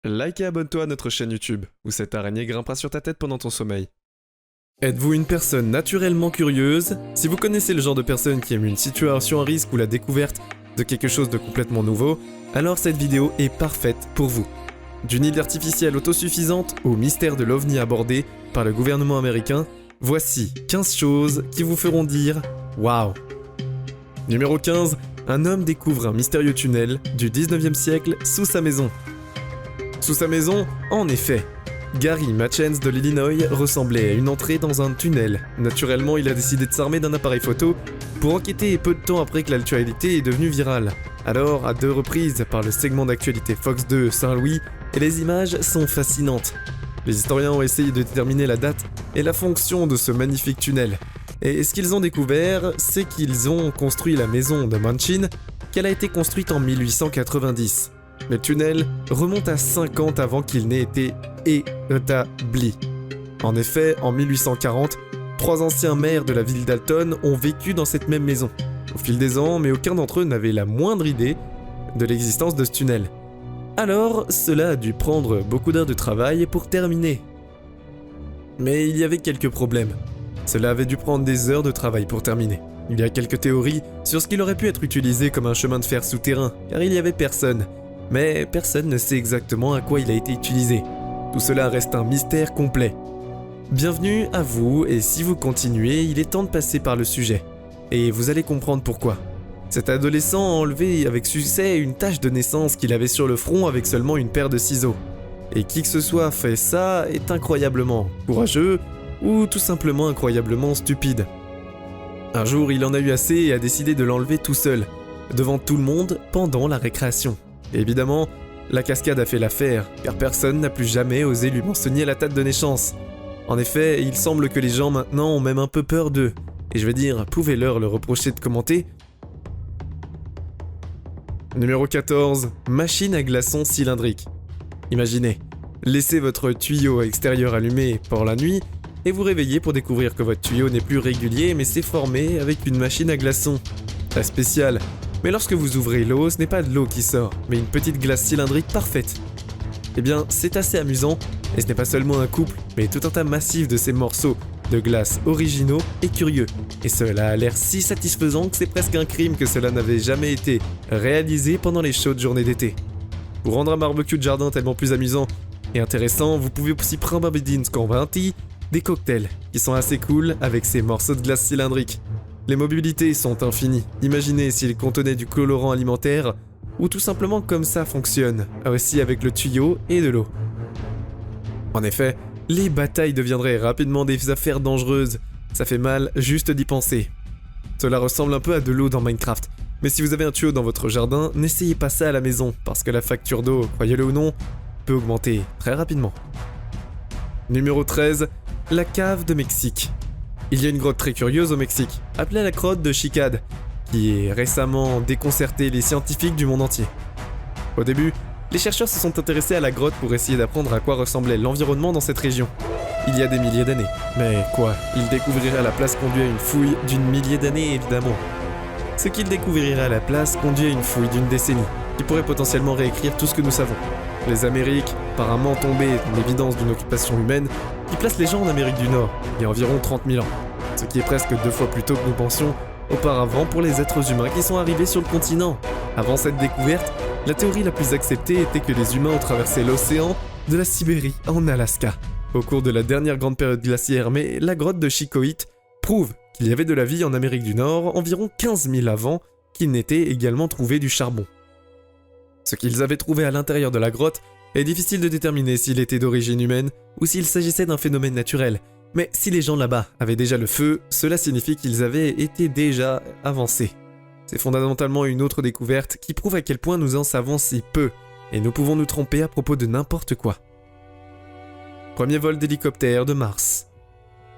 Like et abonne-toi à notre chaîne YouTube, où cette araignée grimpera sur ta tête pendant ton sommeil. Êtes-vous une personne naturellement curieuse? Si vous connaissez le genre de personne qui aime une situation à risque ou la découverte de quelque chose de complètement nouveau, alors cette vidéo est parfaite pour vous. D'une île artificielle autosuffisante au mystère de l'OVNI abordé par le gouvernement américain, voici 15 choses qui vous feront dire « Waouh ». Numéro 15, un homme découvre un mystérieux tunnel du 19e siècle sous sa maison. Sous sa maison, en effet, Gary Matchens de l'Illinois ressemblait à une entrée dans un tunnel. Naturellement, il a décidé de s'armer d'un appareil photo pour enquêter peu de temps après que l'actualité est devenue virale. Alors, à 2 reprises par le segment d'actualité Fox 2 Saint-Louis, et les images sont fascinantes. Les historiens ont essayé de déterminer la date et la fonction de ce magnifique tunnel. Et ce qu'ils ont découvert, c'est qu'ils ont construit la maison de Manchin, qu'elle a été construite en 1890. Mais le tunnel remonte à 50 avant qu'il n'ait été établi. En effet, en 1840, 3 anciens maires de la ville d'Alton ont vécu dans cette même maison. Au fil des ans, mais aucun d'entre eux n'avait la moindre idée de l'existence de ce tunnel. Alors, cela a dû prendre beaucoup d'heures de travail pour terminer. Mais il y avait quelques problèmes. Cela avait dû prendre des heures de travail pour terminer. Il y a quelques théories sur ce qu'il aurait pu être utilisé comme un chemin de fer souterrain, car il n'y avait personne. Mais personne ne sait exactement à quoi il a été utilisé. Tout cela reste un mystère complet. Bienvenue à vous, et si vous continuez, il est temps de passer par le sujet. Et vous allez comprendre pourquoi. Cet adolescent a enlevé avec succès une tache de naissance qu'il avait sur le front avec seulement une paire de ciseaux. Et qui que ce soit fait ça est incroyablement courageux, ou tout simplement incroyablement stupide. Un jour, il en a eu assez et a décidé de l'enlever tout seul, devant tout le monde, pendant la récréation. Et évidemment, la cascade a fait l'affaire, car personne n'a plus jamais osé lui mentionner la date de naissance. En effet, il semble que les gens maintenant ont même un peu peur d'eux. Et je veux dire, pouvez-leur le reprocher de commenter? Numéro 14. Machine à glaçons cylindrique. Imaginez, laissez votre tuyau extérieur allumé pour la nuit et vous réveillez pour découvrir que votre tuyau n'est plus régulier mais s'est formé avec une machine à glaçons. Très spécial. Mais lorsque vous ouvrez l'eau, ce n'est pas de l'eau qui sort, mais une petite glace cylindrique parfaite. Eh bien, c'est assez amusant, et ce n'est pas seulement un couple, mais tout un tas massif de ces morceaux de glace originaux et curieux. Et cela a l'air si satisfaisant que c'est presque un crime que cela n'avait jamais été réalisé pendant les chaudes journées d'été. Pour rendre un barbecue de jardin tellement plus amusant et intéressant, vous pouvez aussi prendre des cocktails qui sont assez cool avec ces morceaux de glace cylindrique. Les mobilités sont infinies. Imaginez s'ils contenaient du colorant alimentaire ou tout simplement comme ça fonctionne, aussi avec le tuyau et de l'eau. En effet, les batailles deviendraient rapidement des affaires dangereuses. Ça fait mal juste d'y penser. Cela ressemble un peu à de l'eau dans Minecraft. Mais si vous avez un tuyau dans votre jardin, n'essayez pas ça à la maison, parce que la facture d'eau, croyez-le ou non, peut augmenter très rapidement. Numéro 13, la cave de Mexique. Il y a une grotte très curieuse au Mexique, appelée la grotte de Chicad, qui a récemment déconcerté les scientifiques du monde entier. Au début, les chercheurs se sont intéressés à la grotte pour essayer d'apprendre à quoi ressemblait l'environnement dans cette région. Il y a des milliers d'années. Mais quoi, ils découvriraient à la place conduit à une fouille d'une millier d'années évidemment. Ce qu'ils découvriraient à la place conduit à une fouille d'une décennie, qui pourrait potentiellement réécrire tout ce que nous savons. Les Amériques, apparemment tombées dans l'évidence d'une occupation humaine, qui place les gens en Amérique du Nord, il y a environ 30 000 ans. Ce qui est presque 2 fois plus tôt que nous pensions auparavant pour les êtres humains qui sont arrivés sur le continent. Avant cette découverte, la théorie la plus acceptée était que les humains ont traversé l'océan de la Sibérie en Alaska, au cours de la dernière grande période glaciaire, mais la grotte de Chicoïte prouve qu'il y avait de la vie en Amérique du Nord environ 15 000 avant qu'il n'était également trouvé du charbon. Ce qu'ils avaient trouvé à l'intérieur de la grotte est difficile de déterminer s'il était d'origine humaine ou s'il s'agissait d'un phénomène naturel. Mais si les gens là-bas avaient déjà le feu, cela signifie qu'ils avaient été déjà avancés. C'est fondamentalement une autre découverte qui prouve à quel point nous en savons si peu, et nous pouvons nous tromper à propos de n'importe quoi. Premier vol d'hélicoptère de Mars.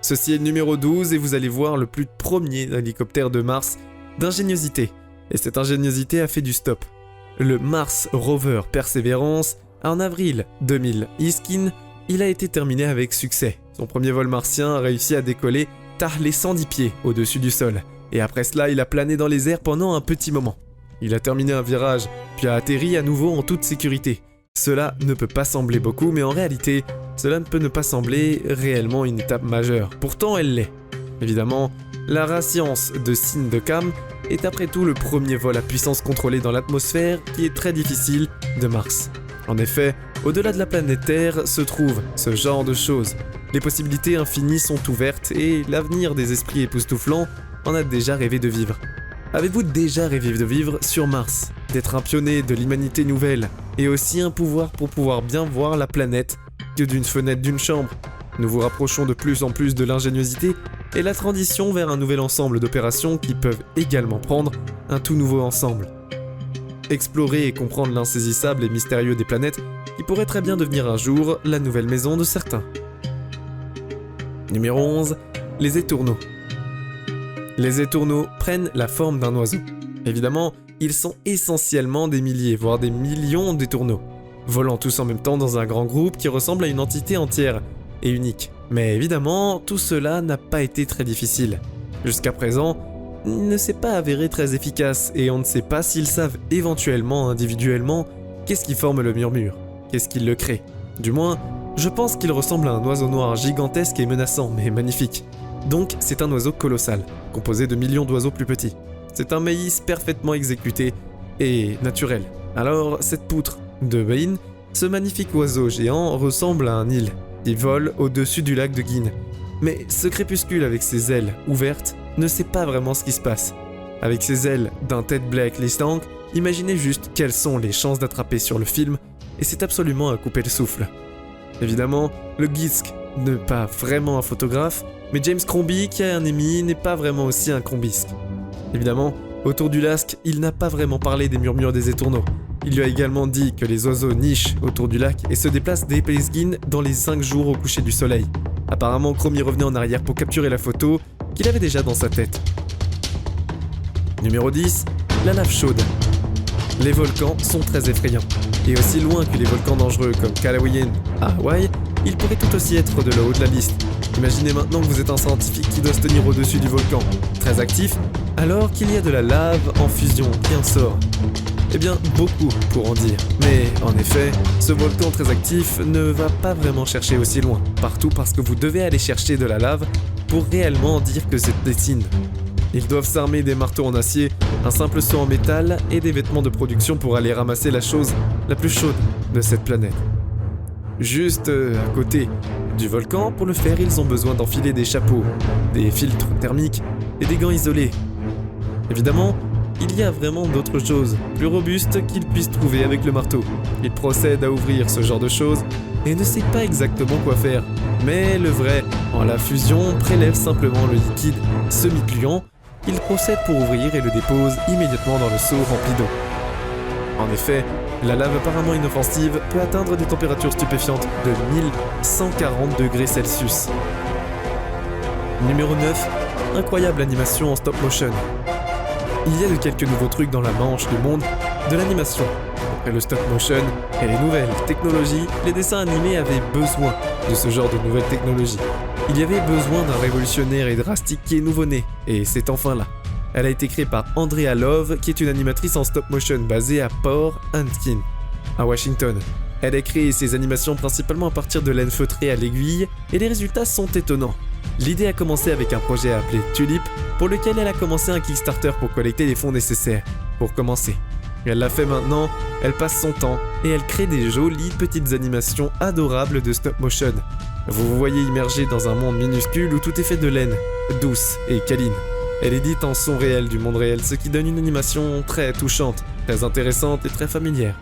Ceci est le numéro 12 et vous allez voir le plus premier hélicoptère de Mars d'ingéniosité. Et cette ingéniosité a fait du stop. Le Mars Rover Perseverance, en avril 2000 Iskin, il a été terminé avec succès. Son premier vol martien a réussi à décoller tard les 110 pieds au-dessus du sol. Et après cela, il a plané dans les airs pendant un petit moment. Il a terminé un virage, puis a atterri à nouveau en toute sécurité. Cela ne peut pas sembler beaucoup, mais en réalité, cela ne peut ne pas sembler réellement une étape majeure. Pourtant, elle l'est. Évidemment, la radiance de Sin de Cam est après tout le premier vol à puissance contrôlée dans l'atmosphère qui est très difficile de Mars. En effet, au-delà de la planète Terre se trouve ce genre de choses. Les possibilités infinies sont ouvertes et l'avenir des esprits époustouflants en a déjà rêvé de vivre. Avez-vous déjà rêvé de vivre sur Mars, d'être un pionnier de l'humanité nouvelle, et aussi un pouvoir pour pouvoir bien voir la planète que d'une fenêtre d'une chambre? Nous vous rapprochons de plus en plus de l'ingéniosité et la transition vers un nouvel ensemble d'opérations qui peuvent également prendre un tout nouveau ensemble. Explorer et comprendre l'insaisissable et mystérieux des planètes qui pourrait très bien devenir un jour la nouvelle maison de certains. Numéro 11. Les étourneaux. Les étourneaux prennent la forme d'un oiseau. Évidemment, ils sont essentiellement des milliers, voire des millions d'étourneaux, volant tous en même temps dans un grand groupe qui ressemble à une entité entière et unique. Mais évidemment, tout cela n'a pas été très difficile. Jusqu'à présent, il ne s'est pas avéré très efficace et on ne sait pas s'ils savent éventuellement, individuellement, qu'est-ce qui forme le murmure, qu'est-ce qui le crée. Du moins, je pense qu'il ressemble à un oiseau noir gigantesque et menaçant, mais magnifique. Donc c'est un oiseau colossal, composé de millions d'oiseaux plus petits. C'est un maïs parfaitement exécuté et naturel. Alors cette poutre de Bain, ce magnifique oiseau géant ressemble à un île. Il vole au-dessus du lac de Guin. Mais ce crépuscule avec ses ailes ouvertes ne sait pas vraiment ce qui se passe. Avec ses ailes d'un tête Blake Listank, imaginez juste quelles sont les chances d'attraper sur le film, et c'est absolument à couper le souffle. Évidemment, le Gisk n'est pas vraiment un photographe, mais James Crombie, qui a un émis, n'est pas vraiment aussi un crombisque. Évidemment, autour du lac, il n'a pas vraiment parlé des murmures des étourneaux. Il lui a également dit que les oiseaux nichent autour du lac et se déplacent des Guin dans les 5 jours au coucher du soleil. Apparemment, Chromie revenait en arrière pour capturer la photo qu'il avait déjà dans sa tête. Numéro 10. La lave chaude. Les volcans sont très effrayants. Et aussi loin que les volcans dangereux comme Kilauea à Hawaï, ils pourraient tout aussi être de le haut de la liste. Imaginez maintenant que vous êtes un scientifique qui doit se tenir au-dessus du volcan, très actif, alors qu'il y a de la lave en fusion qui en sort. Eh bien, beaucoup pour en dire. Mais, en effet, ce volcan très actif ne va pas vraiment chercher aussi loin, partout parce que vous devez aller chercher de la lave pour réellement dire que c'est des signes. Ils doivent s'armer des marteaux en acier, un simple seau en métal et des vêtements de production pour aller ramasser la chose la plus chaude de cette planète. Juste à côté du volcan, pour le faire, ils ont besoin d'enfiler des chapeaux, des filtres thermiques et des gants isolés. Évidemment, il y a vraiment d'autres choses, plus robustes qu'ils puissent trouver avec le marteau. Ils procèdent à ouvrir ce genre de choses et ne sait pas exactement quoi faire. Mais le vrai, en la fusion, prélève simplement le liquide semi-gluant qu'il procède pour ouvrir et le dépose immédiatement dans le seau rempli d'eau. En effet, la lave apparemment inoffensive peut atteindre des températures stupéfiantes de 1140 degrés Celsius. Numéro 9. Incroyable animation en stop motion. Il y a de quelques nouveaux trucs dans la manche du monde de l'animation. Après le stop motion et les nouvelles technologies, les dessins animés avaient besoin de ce genre de nouvelles technologies. Il y avait besoin d'un révolutionnaire et drastique qui est nouveau-né, et c'est enfin là. Elle a été créée par Andrea Love, qui est une animatrice en stop motion basée à Port Hanskin, à Washington. Elle a créé ses animations principalement à partir de laine feutrée à l'aiguille, et les résultats sont étonnants. L'idée a commencé avec un projet appelé Tulip, pour lequel elle a commencé un Kickstarter pour collecter les fonds nécessaires, pour commencer. Elle l'a fait maintenant, elle passe son temps, et elle crée des jolies petites animations adorables de stop motion. Vous vous voyez immergé dans un monde minuscule où tout est fait de laine, douce et câline. Elle édite en son réel du monde réel, ce qui donne une animation très touchante, très intéressante et très familière.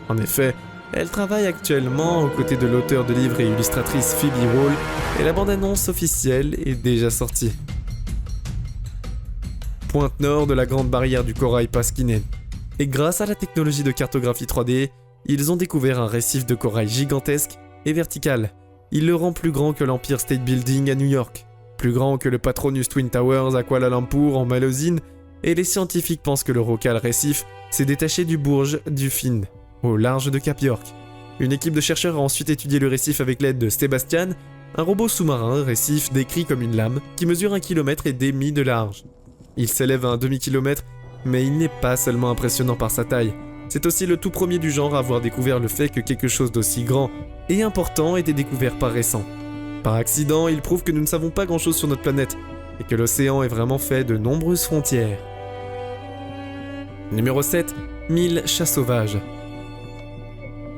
En effet, elle travaille actuellement aux côtés de l'auteur de livres et illustratrice Phoebe Wall, et la bande-annonce officielle est déjà sortie. Pointe nord de la grande barrière du corail Paskinen. Et grâce à la technologie de cartographie 3D, ils ont découvert un récif de corail gigantesque et vertical. Il le rend plus grand que l'Empire State Building à New York, plus grand que le Patronus Twin Towers à Kuala Lumpur en Malaisie, et les scientifiques pensent que le Rocal Récif s'est détaché du bourge du Finn, au large de Cap York. Une équipe de chercheurs a ensuite étudié le récif avec l'aide de Sebastian, un robot sous-marin récif décrit comme une lame qui mesure 1,5 km de large. Il s'élève à un demi-kilomètre, mais il n'est pas seulement impressionnant par sa taille. C'est aussi le tout premier du genre à avoir découvert le fait que quelque chose d'aussi grand et important était découvert par récent. Par accident, il prouve que nous ne savons pas grand-chose sur notre planète et que l'océan est vraiment fait de nombreuses frontières. Numéro 7. 1000 chats sauvages.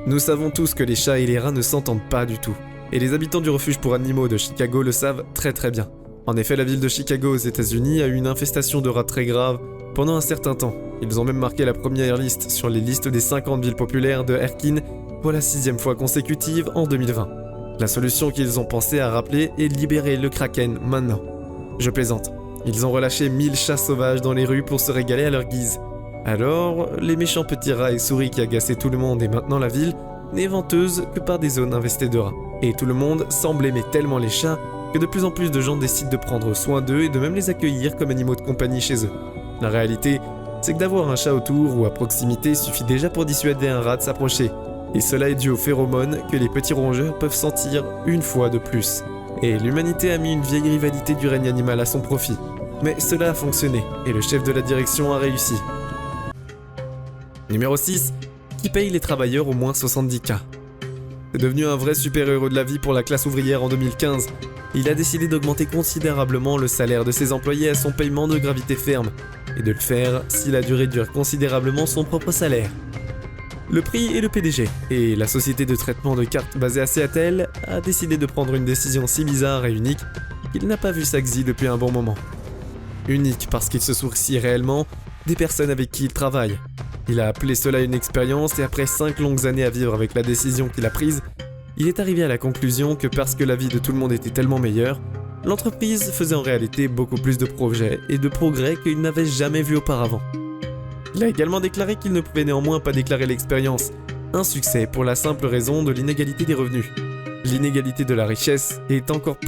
Nous savons tous que les chats et les rats ne s'entendent pas du tout, et les habitants du refuge pour animaux de Chicago le savent très très bien. En effet, la ville de Chicago aux États-Unis a eu une infestation de rats très grave pendant un certain temps. Ils ont même marqué la première liste sur les listes des 50 villes populaires de Herkin pour la 6e fois consécutive en 2020. La solution qu'ils ont pensé à rappeler est libérer le kraken maintenant. Je plaisante. Ils ont relâché 1000 chats sauvages dans les rues pour se régaler à leur guise. Alors, les méchants petits rats et souris qui agaçaient tout le monde et maintenant la ville n'est venteuse que par des zones infestées de rats. Et tout le monde semble aimer tellement les chats que de plus en plus de gens décident de prendre soin d'eux et de même les accueillir comme animaux de compagnie chez eux. La réalité, c'est que d'avoir un chat autour ou à proximité suffit déjà pour dissuader un rat de s'approcher. Et cela est dû aux phéromones que les petits rongeurs peuvent sentir une fois de plus. Et l'humanité a mis une vieille rivalité du règne animal à son profit. Mais cela a fonctionné, et le chef de la direction a réussi. Numéro 6. Qui paye les travailleurs au moins 70K. C'est devenu un vrai super-héros de la vie pour la classe ouvrière en 2015. Il a décidé d'augmenter considérablement le salaire de ses employés à son paiement de gravité ferme, et de le faire s'il a dû réduire considérablement son propre salaire. Le prix est le PDG, et la société de traitement de cartes basée à Seattle a décidé de prendre une décision si bizarre et unique qu'il n'a pas vu sa Xi depuis un bon moment. Unique parce qu'il se soucie réellement des personnes avec qui il travaille. Il a appelé cela une expérience et après 5 longues années à vivre avec la décision qu'il a prise, il est arrivé à la conclusion que parce que la vie de tout le monde était tellement meilleure, l'entreprise faisait en réalité beaucoup plus de projets et de progrès qu'il n'avait jamais vu auparavant. Il a également déclaré qu'il ne pouvait néanmoins pas déclarer l'expérience un succès pour la simple raison de l'inégalité des revenus. L'inégalité de la richesse est encore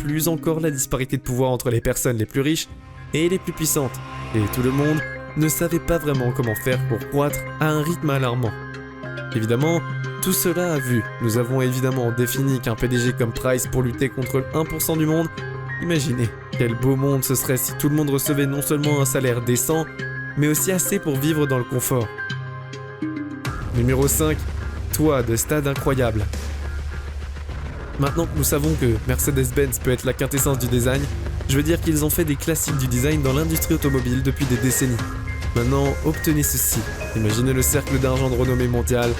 la disparité de pouvoir entre les personnes les plus riches et les plus puissantes, et tout le monde ne savait pas vraiment comment faire pour croître à un rythme alarmant. Évidemment, tout cela a vu, nous avons évidemment défini qu'un PDG comme Price pour lutter contre le 1% du monde. Imaginez, quel beau monde ce serait si tout le monde recevait non seulement un salaire décent, mais aussi assez pour vivre dans le confort. Numéro 5. Toit de stade incroyable. Maintenant que nous savons que Mercedes-Benz peut être la quintessence du design, je veux dire qu'ils ont fait des classiques du design dans l'industrie automobile depuis des décennies. Maintenant, obtenez ceci. Imaginez le cercle d'argent de renommée mondiale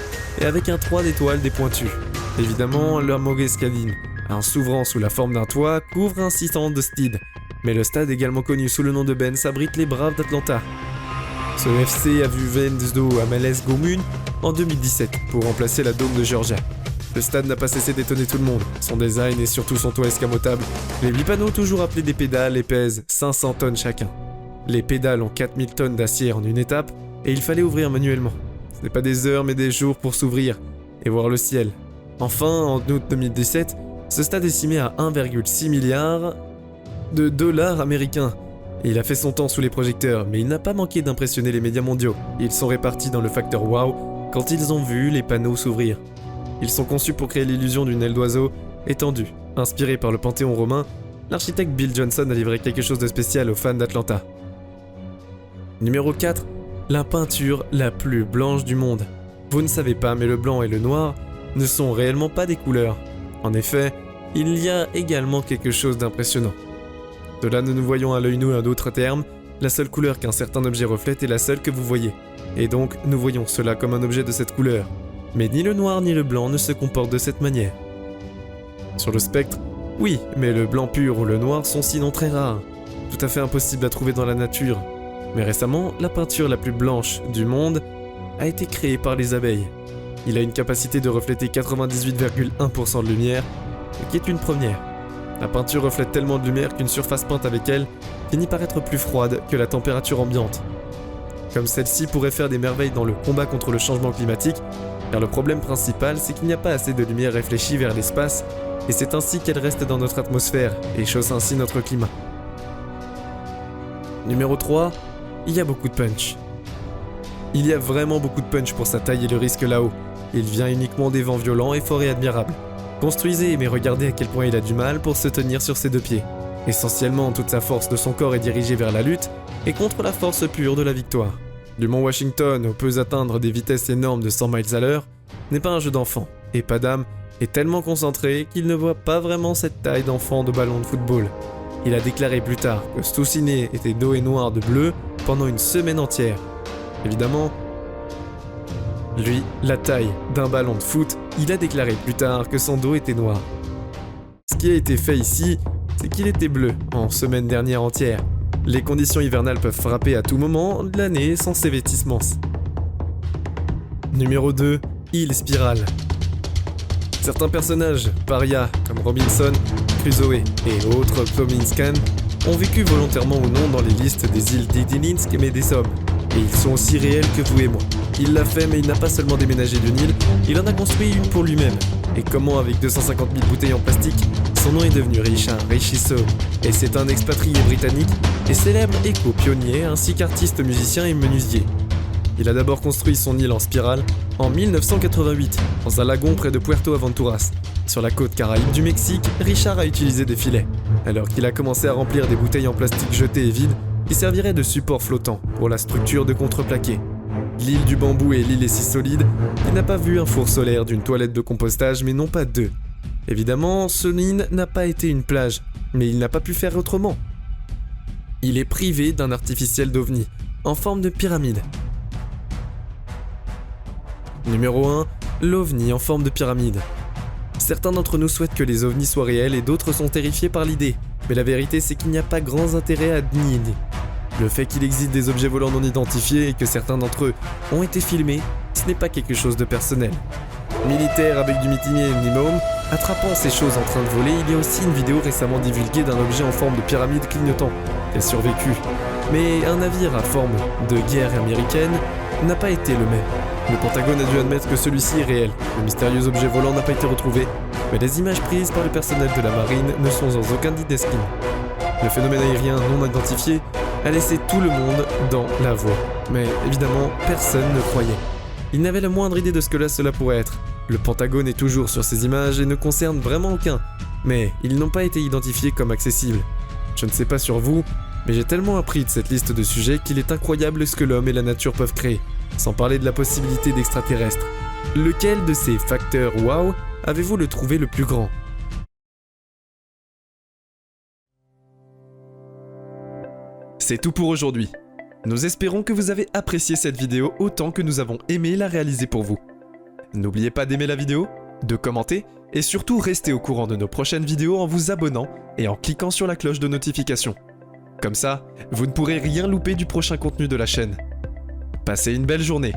et avec un toit d'étoiles des pointus. Évidemment, leur Mogescadine, un s'ouvrant sous la forme d'un toit, couvre un stand de Steed. Mais le stade également connu sous le nom de Benz abrite les Braves d'Atlanta. Ce FC a vu Venzo Amales Gomun en 2017 pour remplacer la Dome de Georgia. Le stade n'a pas cessé d'étonner tout le monde, son design et surtout son toit escamotable. Les 8 panneaux toujours appelés des pédales et pèsent 500 tonnes chacun. Les pédales ont 4000 tonnes d'acier en une étape et il fallait ouvrir manuellement. Ce n'est pas des heures mais des jours pour s'ouvrir et voir le ciel. Enfin, en août 2017, ce stade est estimé à 1,6 milliard de dollars américains. Il a fait son temps sous les projecteurs, mais il n'a pas manqué d'impressionner les médias mondiaux. Ils sont répartis dans le facteur wow quand ils ont vu les panneaux s'ouvrir. Ils sont conçus pour créer l'illusion d'une aile d'oiseau étendue. Inspiré par le Panthéon romain, l'architecte Bill Johnson a livré quelque chose de spécial aux fans d'Atlanta. Numéro 4. La peinture la plus blanche du monde. Vous ne savez pas, mais le blanc et le noir ne sont réellement pas des couleurs. En effet, il y a également quelque chose d'impressionnant. De là, nous voyons à l'œil nu un autre terme, la seule couleur qu'un certain objet reflète est la seule que vous voyez. Et donc, nous voyons cela comme un objet de cette couleur. Mais ni le noir ni le blanc ne se comportent de cette manière. Sur le spectre, oui, mais le blanc pur ou le noir sont sinon très rares, tout à fait impossibles à trouver dans la nature. Mais récemment, la peinture la plus blanche du monde a été créée par les abeilles. Il a une capacité de refléter 98,1% de lumière, ce qui est une première. La peinture reflète tellement de lumière qu'une surface peinte avec elle finit par être plus froide que la température ambiante. Comme celle-ci pourrait faire des merveilles dans le combat contre le changement climatique, car le problème principal c'est qu'il n'y a pas assez de lumière réfléchie vers l'espace, et c'est ainsi qu'elle reste dans notre atmosphère et chausse ainsi notre climat. Numéro 3, il y a beaucoup de punch. Il y a vraiment beaucoup de punch pour sa taille et le risque là-haut. Il vient uniquement des vents violents et forts et admirables. Construisez mais regardez à quel point il a du mal pour se tenir sur ses deux pieds. Essentiellement, toute sa force de son corps est dirigée vers la lutte et contre la force pure de la victoire. du mont Washington où peut atteindre des vitesses énormes de 100 miles à l'heure, n'est pas un jeu d'enfant, et Padam est tellement concentré qu'il ne voit pas vraiment cette taille d'enfant de ballon de football. Il a déclaré plus tard que Stoussinet était dos et noir de bleu pendant une semaine entière. Évidemment, lui, la taille d'un ballon de foot, il a déclaré plus tard que son dos était noir. Ce qui a été fait ici, c'est qu'il était bleu en semaine dernière entière. Les conditions hivernales peuvent frapper à tout moment de l'année sans ces vêtissements. Numéro 2, île spirale. Certains personnages, parias comme Robinson, Crusoe et autres Plominskan, ont vécu volontairement ou non dans les listes des îles d'Idilinsk et Medesom. Et ils sont aussi réels que vous et moi. Il l'a fait, mais il n'a pas seulement déménagé d'une île, il en a construit une pour lui-même. Et comment, avec 250 000 bouteilles en plastique, son nom est devenu Richard Richisso. Et c'est un expatrié britannique et célèbre éco-pionnier ainsi qu'artiste musicien et menuisier. Il a d'abord construit son île en spirale en 1988, dans un lagon près de Puerto Aventuras. Sur la côte caraïbe du Mexique, Richard a utilisé des filets, alors qu'il a commencé à remplir des bouteilles en plastique jetées et vides qui serviraient de support flottant pour la structure de contreplaqué. L'île du bambou et l'île est si solide qu'il n'a pas vu un four solaire d'une toilette de compostage, mais non pas deux. Évidemment, ce île n'a pas été une plage, mais il n'a pas pu faire autrement. Il est privé d'un artificiel d'ovni, en forme de pyramide. Numéro 1, l'ovni en forme de pyramide. Certains d'entre nous souhaitent que les ovnis soient réels et d'autres sont terrifiés par l'idée, mais la vérité c'est qu'il n'y a pas grand intérêt à nier. Le fait qu'il existe des objets volants non identifiés et que certains d'entre eux ont été filmés, ce n'est pas quelque chose de personnel. Militaire avec du minimum, attrapant ces choses en train de voler, il y a aussi une vidéo récemment divulguée d'un objet en forme de pyramide clignotant qui a survécu. Mais un navire à forme de guerre américaine n'a pas été le même. Le Pentagone a dû admettre que celui-ci est réel. Le mystérieux objet volant n'a pas été retrouvé, mais les images prises par le personnel de la marine ne sont sans aucun doute des skins. Le phénomène aérien non identifié a laissé tout le monde dans la voie. Mais évidemment, personne ne croyait. Il n'avait la moindre idée de ce que cela pourrait être. Le Pentagone est toujours sur ces images et ne concerne vraiment aucun. Mais ils n'ont pas été identifiés comme accessibles. Je ne sais pas sur vous, mais j'ai tellement appris de cette liste de sujets qu'il est incroyable ce que l'homme et la nature peuvent créer, sans parler de la possibilité d'extraterrestres. Lequel de ces facteurs wow avez-vous le trouvé le plus grand ? C'est tout pour aujourd'hui. Nous espérons que vous avez apprécié cette vidéo autant que nous avons aimé la réaliser pour vous. N'oubliez pas d'aimer la vidéo, de commenter et surtout rester au courant de nos prochaines vidéos en vous abonnant et en cliquant sur la cloche de notification. Comme ça, vous ne pourrez rien louper du prochain contenu de la chaîne. Passez une belle journée.